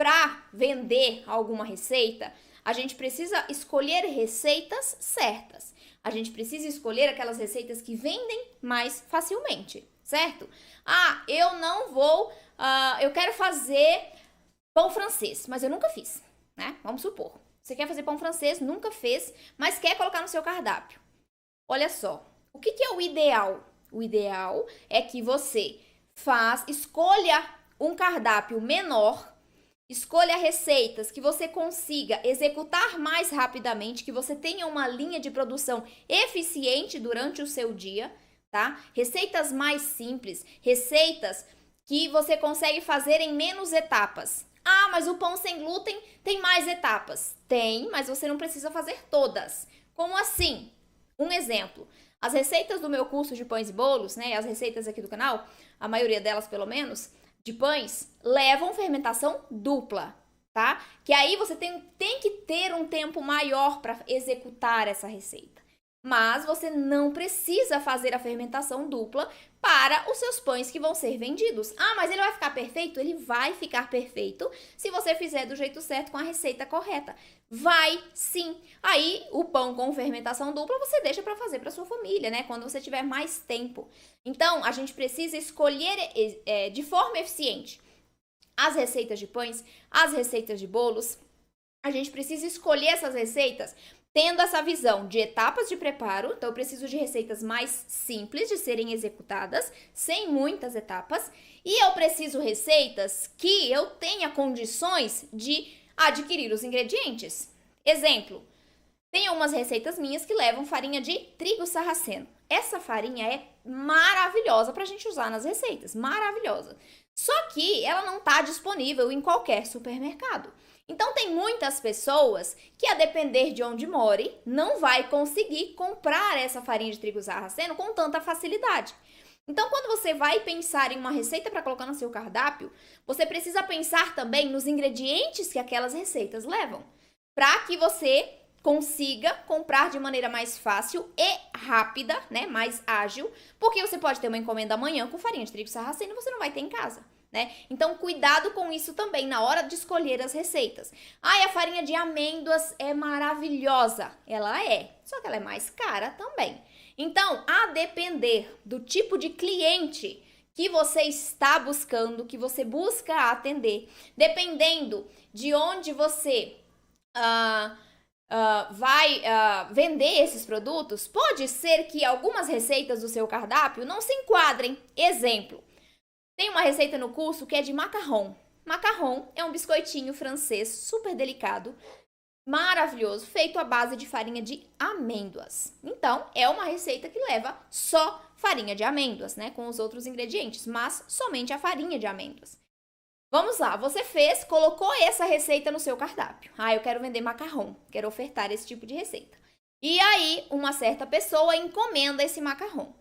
para vender alguma receita, a gente precisa escolher receitas certas. A gente precisa escolher aquelas receitas que vendem mais facilmente, certo? Ah, eu não vou, eu quero fazer pão francês, mas eu nunca fiz, né? Vamos supor. Você quer fazer pão francês, nunca fez, mas quer colocar no seu cardápio. Olha só, o que é o ideal? O ideal é que você escolha um cardápio menor, escolha receitas que você consiga executar mais rapidamente, que você tenha uma linha de produção eficiente durante o seu dia, tá? Receitas mais simples, receitas que você consegue fazer em menos etapas. Ah, mas o pão sem glúten tem mais etapas. Tem, mas você não precisa fazer todas. Como assim? Um exemplo. As receitas do meu curso de pães e bolos, né, as receitas aqui do canal, a maioria delas pelo menos, de pães, levam fermentação dupla, tá? Que aí você tem que ter um tempo maior para executar essa receita. Mas você não precisa fazer a fermentação dupla para os seus pães que vão ser vendidos. Ah, mas ele vai ficar perfeito? Ele vai ficar perfeito se você fizer do jeito certo com a receita correta. Vai sim. Aí o pão com fermentação dupla você deixa para fazer para sua família, né? Quando você tiver mais tempo. Então, a gente precisa escolher de forma eficiente as receitas de pães, as receitas de bolos. A gente precisa escolher essas receitas tendo essa visão de etapas de preparo. Então, eu preciso de receitas mais simples de serem executadas, sem muitas etapas. E eu preciso receitas que eu tenha condições de adquirir os ingredientes. Exemplo, tem umas receitas minhas que levam farinha de trigo sarraceno. Essa farinha é maravilhosa para a gente usar nas receitas, maravilhosa. Só que ela não está disponível em qualquer supermercado. Então, tem muitas pessoas que, a depender de onde more, não vai conseguir comprar essa farinha de trigo sarraceno com tanta facilidade. Então, quando você vai pensar em uma receita para colocar no seu cardápio, você precisa pensar também nos ingredientes que aquelas receitas levam, para que você consiga comprar de maneira mais fácil e rápida, né, mais ágil, porque você pode ter uma encomenda amanhã com farinha de trigo sarraceno e você não vai ter em casa. Né? Então, cuidado com isso também na hora de escolher as receitas. Ai, a farinha de amêndoas é maravilhosa. Ela é, só que ela é mais cara também. Então, a depender do tipo de cliente que você está buscando, que você busca atender, dependendo de onde você vai vender esses produtos, pode ser que algumas receitas do seu cardápio não se enquadrem. Exemplo, tem uma receita no curso que é de macarrão. Macarrão é um biscoitinho francês super delicado, maravilhoso, feito à base de farinha de amêndoas. Então, é uma receita que leva só farinha de amêndoas, né? Com os outros ingredientes, mas somente a farinha de amêndoas. Vamos lá, você colocou essa receita no seu cardápio. Ah, eu quero vender macarrão, quero ofertar esse tipo de receita. E aí, uma certa pessoa encomenda esse macarrão.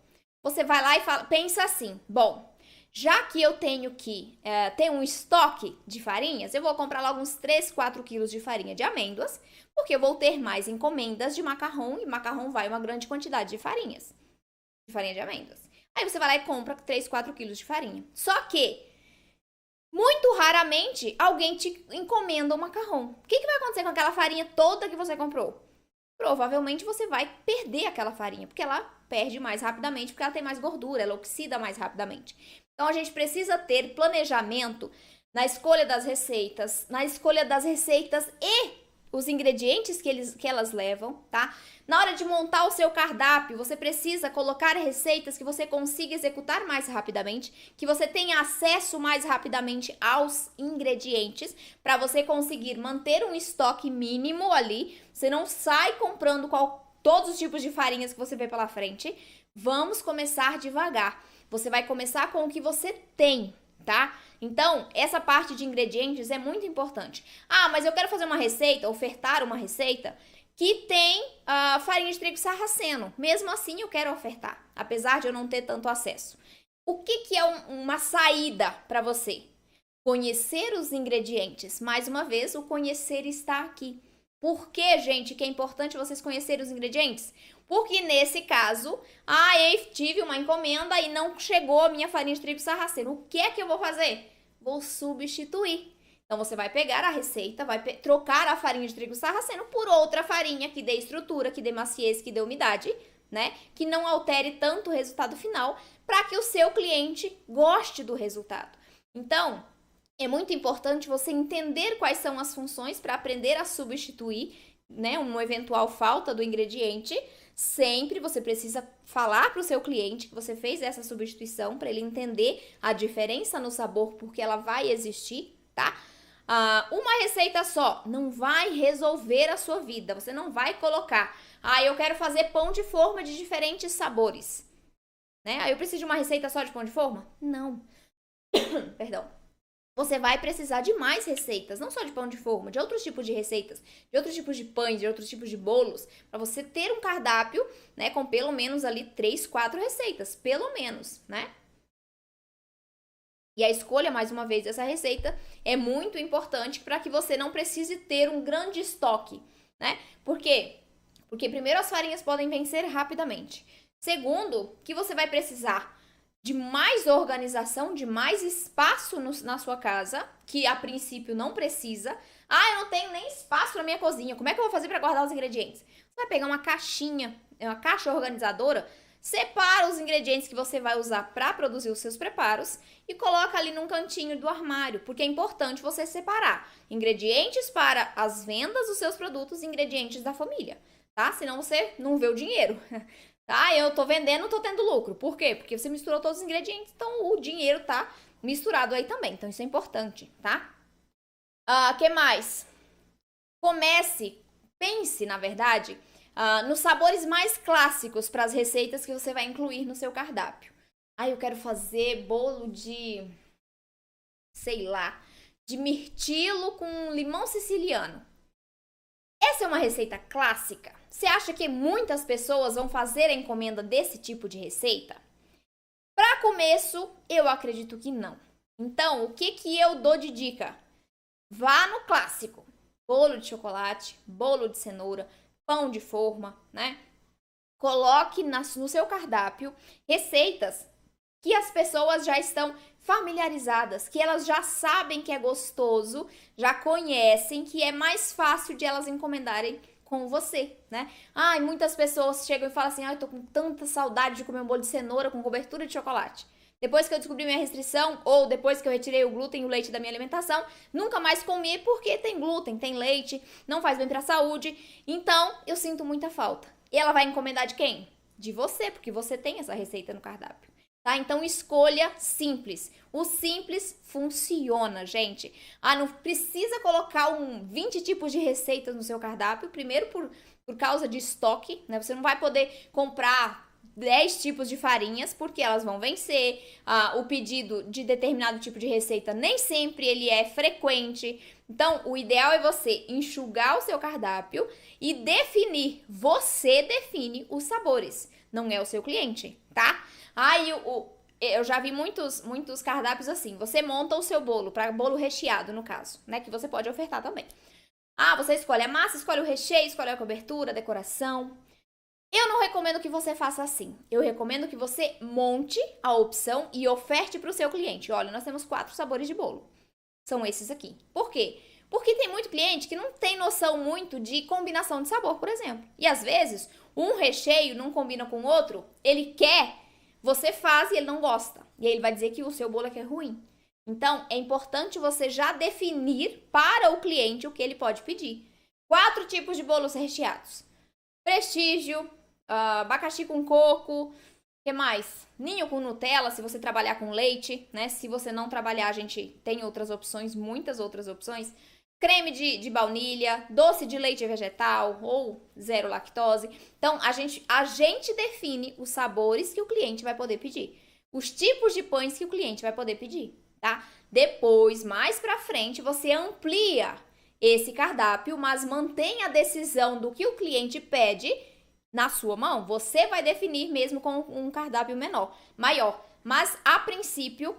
Você vai lá e pensa assim, bom, já que eu tenho que ter um estoque de farinhas, eu vou comprar logo uns 3, 4 quilos de farinha de amêndoas, porque eu vou ter mais encomendas de macarrão, e macarrão vai uma grande quantidade de farinha de amêndoas. Aí você vai lá e compra 3, 4 quilos de farinha. Só que, muito raramente, alguém te encomenda o macarrão. O que vai acontecer com aquela farinha toda que você comprou? Provavelmente você vai perder aquela farinha, porque ela perde mais rapidamente, porque ela tem mais gordura, ela oxida mais rapidamente. Então, a gente precisa ter planejamento na escolha das receitas, e os ingredientes que elas levam, tá? Na hora de montar o seu cardápio, você precisa colocar receitas que você consiga executar mais rapidamente, que você tenha acesso mais rapidamente aos ingredientes, para você conseguir manter um estoque mínimo ali. Você não sai comprando todos os tipos de farinhas que você vê pela frente. Vamos começar devagar. Você vai começar com o que você tem, tá? Então, essa parte de ingredientes é muito importante. Ah, mas eu quero fazer uma receita, ofertar uma receita que tem farinha de trigo sarraceno. Mesmo assim, eu quero ofertar, apesar de eu não ter tanto acesso. O que é uma saída para você? Conhecer os ingredientes. Mais uma vez, o conhecer está aqui. Por que, gente, que é importante vocês conhecerem os ingredientes? Porque nesse caso, eu tive uma encomenda e não chegou a minha farinha de trigo sarraceno. O que é que eu vou fazer? Vou substituir. Então, você vai pegar a receita, vai trocar a farinha de trigo sarraceno por outra farinha que dê estrutura, que dê maciez, que dê umidade, né? Que não altere tanto o resultado final, para que o seu cliente goste do resultado. Então, é muito importante você entender quais são as funções para aprender a substituir, né, uma eventual falta do ingrediente. Sempre você precisa falar para o seu cliente que você fez essa substituição, para ele entender a diferença no sabor, porque ela vai existir, tá? Uma receita só não vai resolver a sua vida. Você não vai colocar, eu quero fazer pão de forma de diferentes sabores, né? Eu preciso de uma receita só de pão de forma? Não. Perdão. Você vai precisar de mais receitas, não só de pão de forma, de outros tipos de receitas, de outros tipos de pães, de outros tipos de bolos, para você ter um cardápio, né, com pelo menos ali 3, 4 receitas, pelo menos, né? E a escolha, mais uma vez, dessa receita é muito importante para que você não precise ter um grande estoque, né? Por quê? Porque primeiro as farinhas podem vencer rapidamente. Segundo, que você vai precisar de mais organização, de mais espaço na sua casa, que a princípio não precisa. Eu não tenho nem espaço na minha cozinha. Como é que eu vou fazer para guardar os ingredientes? Você vai pegar uma caixinha, uma caixa organizadora, separa os ingredientes que você vai usar para produzir os seus preparos e coloca ali num cantinho do armário, porque é importante você separar ingredientes para as vendas dos seus produtos e ingredientes da família, tá? Senão você não vê o dinheiro. Eu tô vendendo, tô tendo lucro. Por quê? Porque você misturou todos os ingredientes, então o dinheiro tá misturado aí também. Então isso é importante, tá? Que mais? Pense, na verdade, nos sabores mais clássicos para as receitas que você vai incluir no seu cardápio. Eu quero fazer bolo de, sei lá, de mirtilo com limão siciliano. Essa é uma receita clássica. Você acha que muitas pessoas vão fazer a encomenda desse tipo de receita? Para começo, eu acredito que não. Então, o que eu dou de dica? Vá no clássico. Bolo de chocolate, bolo de cenoura, pão de forma, né? Coloque no seu cardápio receitas que as pessoas já estão familiarizadas, que elas já sabem que é gostoso, já conhecem, que é mais fácil de elas encomendarem com você, né? Muitas pessoas chegam e falam assim, eu tô com tanta saudade de comer um bolo de cenoura com cobertura de chocolate. Depois que eu descobri minha restrição, ou depois que eu retirei o glúten e o leite da minha alimentação, nunca mais comi porque tem glúten, tem leite, não faz bem pra saúde. Então, eu sinto muita falta. E ela vai encomendar de quem? De você, porque você tem essa receita no cardápio. Tá? Então, escolha simples. O simples funciona, gente. Não precisa colocar 20 tipos de receitas no seu cardápio. Primeiro, por causa de estoque, né? Você não vai poder comprar 10 tipos de farinhas, porque elas vão vencer. O pedido de determinado tipo de receita nem sempre ele é frequente. Então, o ideal é você enxugar o seu cardápio e definir. Você define os sabores, não é o seu cliente, tá? Eu já vi muitos cardápios assim. Você monta o seu bolo, para bolo recheado, no caso, né? Que você pode ofertar também. Você escolhe a massa, escolhe o recheio, escolhe a cobertura, a decoração. Eu não recomendo que você faça assim. Eu recomendo que você monte a opção e oferte para o seu cliente. Olha, nós temos 4 sabores de bolo. São esses aqui. Por quê? Porque tem muito cliente que não tem noção muito de combinação de sabor, por exemplo. E às vezes, um recheio não combina com o outro, ele quer, você faz e ele não gosta. E aí ele vai dizer que o seu bolo é ruim. Então, é importante você já definir para o cliente o que ele pode pedir. 4 tipos de bolos recheados. Prestígio, abacaxi com coco, o que mais? Ninho com Nutella, se você trabalhar com leite, né? Se você não trabalhar, a gente tem outras opções, muitas outras opções. Creme de baunilha, doce de leite vegetal ou zero lactose. Então, a gente define os sabores que o cliente vai poder pedir. Os tipos de pães que o cliente vai poder pedir, tá? Depois, mais pra frente, você amplia esse cardápio, mas mantém a decisão do que o cliente pede na sua mão. Você vai definir mesmo com um cardápio maior. Mas, a princípio,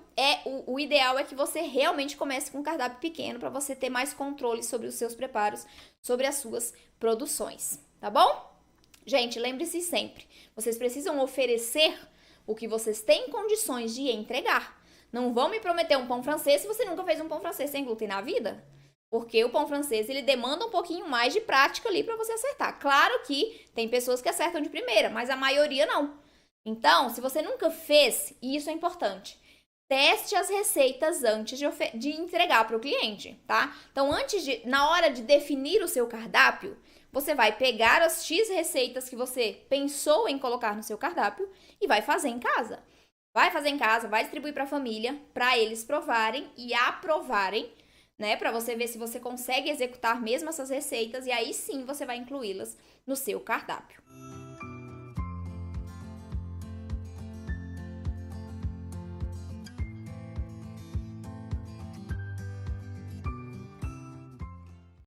o ideal é que você realmente comece com um cardápio pequeno para você ter mais controle sobre os seus preparos, sobre as suas produções, tá bom? Gente, lembre-se sempre, vocês precisam oferecer o que vocês têm condições de entregar. Não vão me prometer um pão francês se você nunca fez um pão francês sem glúten na vida. Porque o pão francês, ele demanda um pouquinho mais de prática ali para você acertar. Claro que tem pessoas que acertam de primeira, mas a maioria não. Então, se você nunca fez, e isso é importante, teste as receitas antes de entregar para o cliente, tá? Então, na hora de definir o seu cardápio, você vai pegar as X receitas que você pensou em colocar no seu cardápio e vai fazer em casa. Vai fazer em casa, vai distribuir para a família, para eles provarem e aprovarem, né? Para você ver se você consegue executar mesmo essas receitas e aí sim você vai incluí-las no seu cardápio.